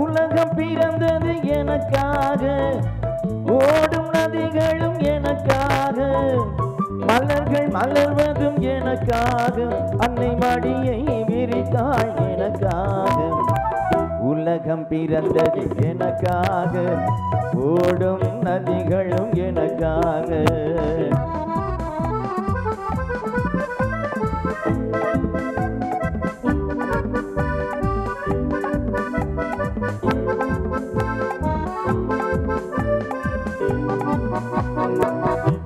உலகம் பிறந்தது எனக்காக, ஓடும் நதிகளும் எனக்காக, மலர்கள் மலர்வதும் எனக்காக, அன்னை மடியை விரித்தாள் எனக்காக. உலகம் பிறந்தது எனக்காக, ஓடும் நதிகளும் எனக்காக.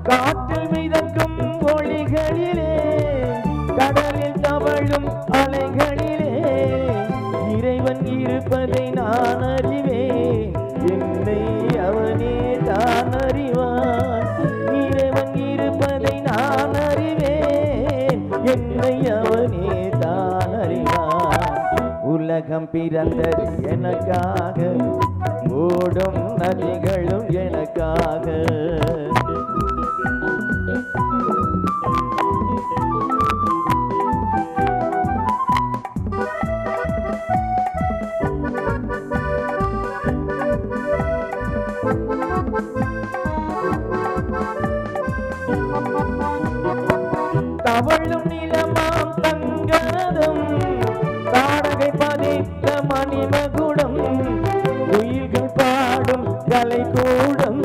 காற்றில் மிதக்கும் ஒளிகளிலே, கடலில் தவழும் அலைகளிலே, இறைவன் இருப்பதை நான் அறிவேன், என்னை அவனே தான் அறிவான். இறைவன் இருப்பதை நான் அறிவேன், என்னை அவனே தான் அறிவான். உலகம் பிறந்தது எனக்காக, ஓடும் நதிகளும் எனக்காக. தவழும் நிலமாம் தங்கரதம், தாடகை பதித்த மணிமகுடம், உயிர்கள் பாடும் கலைக்கூடம்,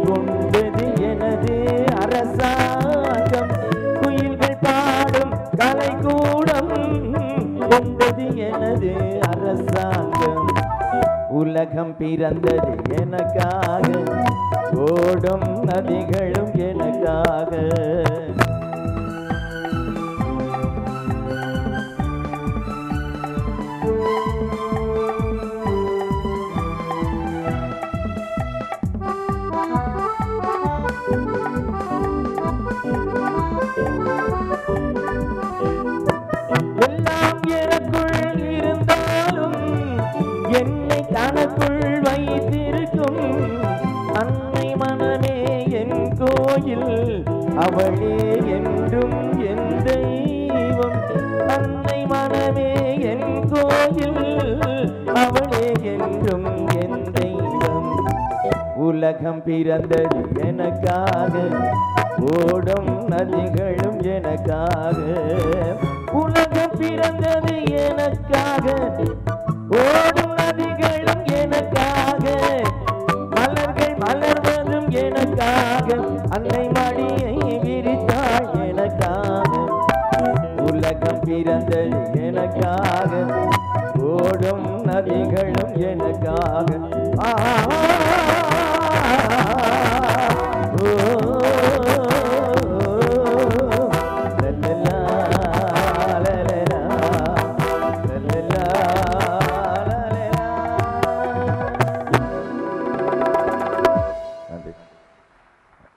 கொண்டது எனது அரசாங்கம். குயில்கள் பாடும் கலைக்கூடம், கொண்டது எனது அரசாங்கம். உலகம் பிறந்தது எனக்காக, ஓடும் நதிகளும் எனக்காக. எல்லாம் எனக்குள் இருந்தாலும் என்னை தனக்குள் வைத்திருக்கும் அன்னை மனமே என் கோயில், அவளே என்றும் என் தெய்வம். அன்னை மனமே என் கோயில், அவளே என்றும் என் தெய்வம். உலகம் பிறந்தது எனக்காக, ஓடும் நதிகளும் எனக்காக. உலகம் பிறந்தது எனக்காக, ஓடும் நதிகளும் எனக்காக, மலர்கள் மலர்வதும் எனக்காக, அன்னை மடியை விரித்தாள் எனக்காக. உலகம் பிறந்தது எனக்காக, ஓடும் நதிகளும் எனக்காக.